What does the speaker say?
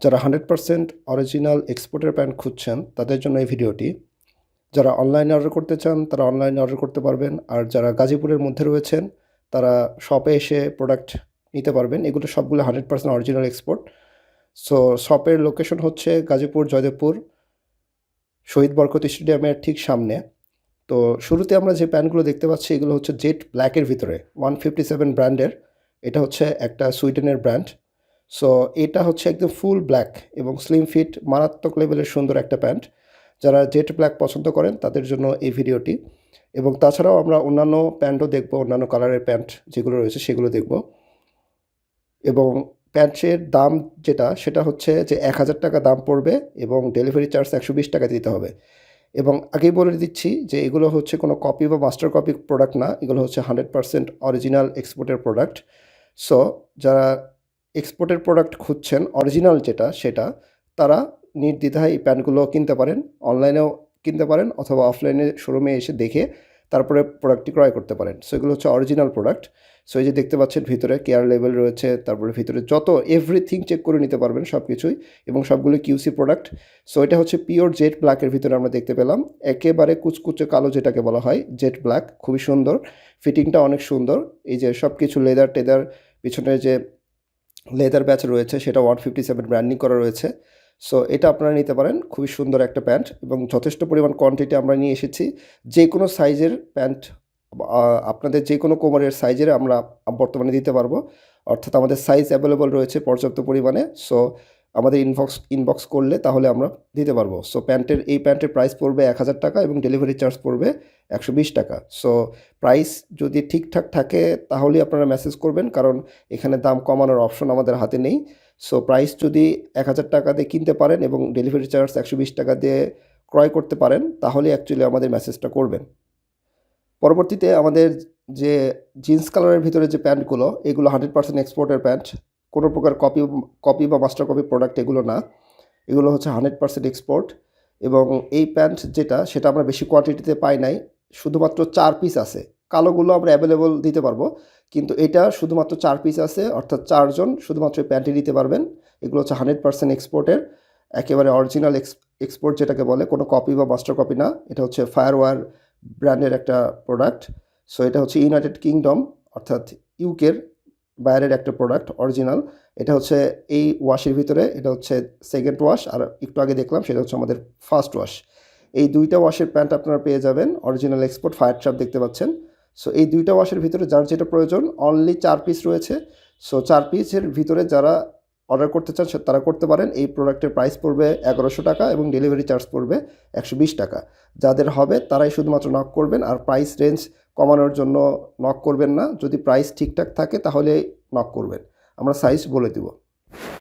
যারা 100% অরিজিনাল এক্সপোর্টের প্যান্ট খুঁজছেন তাদের জন্য এই ভিডিওটি। যারা অনলাইনে অর্ডার করতে চান তারা অনলাইনে অর্ডার করতে পারবেন, আর যারা গাজীপুরের মধ্যে রয়েছেন তারা শপে এসে প্রোডাক্ট নিতে পারবেন। এগুলো সবগুলো 100% অরিজিনাল এক্সপোর্ট। সো শপের লোকেশন হচ্ছে গাজীপুর জয়দেবপুর শহীদ বরকত স্টেডিয়ামের ঠিক সামনে। তো শুরুতে আমরা যে প্যান্টগুলো দেখতে পাচ্ছি এগুলো হচ্ছে জেট ব্ল্যাকের ভিতরে 157 ব্র্যান্ডের। এটা হচ্ছে একটা সুইডেনের ব্র্যান্ড। সো এটা হচ্ছে একদম ফুল ব্ল্যাক এবং স্লিম ফিট, মারাত্মক লেভেলের সুন্দর একটা প্যান্ট। যারা জেট ব্ল্যাক পছন্দ করেন তাদের জন্য এই ভিডিওটি। এবং তাছাড়াও আমরা অন্যান্য প্যান্টও দেখব, অন্যান্য কালারের প্যান্ট যেগুলো রয়েছে সেগুলো দেখব। এবং প্যান্টের দাম সেটা হচ্ছে যে 1000 টাকা দাম পড়বে এবং ডেলিভারি চার্জ 120 টাকা দিতে হবে। এবং আগেই বলে দিচ্ছি যে এগুলো হচ্ছে কোনো কপি বা মাস্টার কপি প্রোডাক্ট না, এগুলো হচ্ছে 100% অরিজিনাল এক্সপোর্টের প্রোডাক্ট। সো যারা এক্সপোর্টের প্রোডাক্ট খুঁজছেন অরিজিনাল সেটা তারা নির্দ্বিধায় এই প্যান্টগুলো কিনতে পারেন। অনলাইনেও কিনতে পারেন অথবা অফলাইনে শোরুমে এসে দেখে তারপরে প্রোডাক্টটি ক্রয় করতে পারেন। সো এগুলো হচ্ছে অরিজিনাল প্রোডাক্ট। সো এই যে দেখতে পাচ্ছেন ভিতরে কেয়ার লেভেল রয়েছে, তারপরে ভিতরে যত এভরিথিং চেক করে নিতে পারবেন সব কিছুই, এবং সবগুলো কিউসি প্রোডাক্ট। সো এটা হচ্ছে পিওর জেট ব্ল্যাকের ভিতরে আমরা দেখতে পেলাম, একেবারে কুচকুচে কালো যেটাকে বলা হয় জেট ব্ল্যাক। খুবই সুন্দর, ফিটিংটা অনেক সুন্দর। এই যে সব কিছু লেদার টেদার, পিছনে যে লেদার ব্যাচ রয়েছে সেটা 157 ব্র্যান্ডিং করা রয়েছে। সো এটা আপনারা নিতে পারেন, খুবই সুন্দর একটা প্যান্ট এবং যথেষ্ট পরিমাণ কোয়ান্টিটি আমরা নিয়ে এসেছি। যে কোনো সাইজের প্যান্ট আপনাদের যে কোনো কোমরের সাইজের আমরা বর্তমানে দিতে পারবো, অর্থাৎ আমাদের সাইজ অ্যাভেলেবল রয়েছে পর্যাপ্ত পরিমাণে। সো আমাদের ইনবক্স করলে তাহলে আমরা দিতে পারবো। সো এই প্যান্টের প্রাইস পড়বে 1000 টাকা এবং ডেলিভারি চার্জ পড়বে 120 টাকা। সো প্রাইস যদি ঠিকঠাক থাকে তাহলেই আপনারা মেসেজ করবেন, কারণ এখানে দাম কমানোর অপশন আমাদের হাতে নেই। সো প্রাইস যদি 1000 টাকা দিয়ে কিনতে পারেন এবং ডেলিভারি চার্জ 120 টাকা দিয়ে ক্রয় করতে পারেন তাহলে অ্যাকচুয়ালি আমাদের মেসেজটা করবেন। পরবর্তীতে আমাদের যে জিন্স কালারের ভিতরে যে প্যান্টগুলো, এগুলো 100% এক্সপোর্টের প্যান্ট। কোনো প্রকার কপি বা মাস্টার কপি প্রোডাক্ট এগুলো না, এগুলো হচ্ছে 100% এক্সপোর্ট। এবং এই প্যান্ট সেটা আমরা বেশি কোয়ান্টিটিতে পাই নাই, শুধুমাত্র 4 পিস আছে। কালোগুলো আমরা অ্যাভেলেবল দিতে পারবো, কিন্তু এটা শুধুমাত্র 4 পিস আছে, অর্থাৎ 4 জন শুধুমাত্র এই প্যান্টই নিতে পারবেন। এগুলো হচ্ছে 100% এক্সপোর্টের, একেবারে অরিজিনাল এক্সপোর্ট যেটাকে বলে, কোনো কপি বা মাস্টার কপি না। এটা হচ্ছে ফায়ারওয়ার ব্র্যান্ডের একটা প্রোডাক্ট। সো এটা হচ্ছে ইউনাইটেড কিংডম অর্থাৎ ইউকের বাইরের একটা প্রোডাক্ট অরিজিনাল। এটা হচ্ছে এই ওয়াশের ভিতরে, এটা হচ্ছে সেকেন্ড ওয়াশ, আর একটু আগে দেখলাম সেটা হচ্ছে আমাদের ফার্স্ট ওয়াশ। এই দুইটা ওয়াশের প্যান্ট আপনারা পেয়ে যাবেন অরিজিনাল এক্সপোর্ট, ফায়ার ট্র্যাপ দেখতে পাচ্ছেন। সো এই দুইটা ওয়াশের ভিতরে যার যেটা প্রয়োজন, অনলি 4 পিস রয়েছে। সো 4 পিসের ভিতরে যারা অর্ডার করতে চান তারা করতে পারেন। এই প্রোডাক্টের প্রাইস পড়বে 1100 টাকা এবং ডেলিভারি চার্জ পড়বে 120 টাকা। যাদের হবে তারাই শুধুমাত্র নক করবেন, আর প্রাইস রেঞ্জ কমানোর জন্য নক করবেন না। যদি প্রাইস ঠিকঠাক থাকে তাহলে নক করবেন, আমরা সাইজ বলে দেব।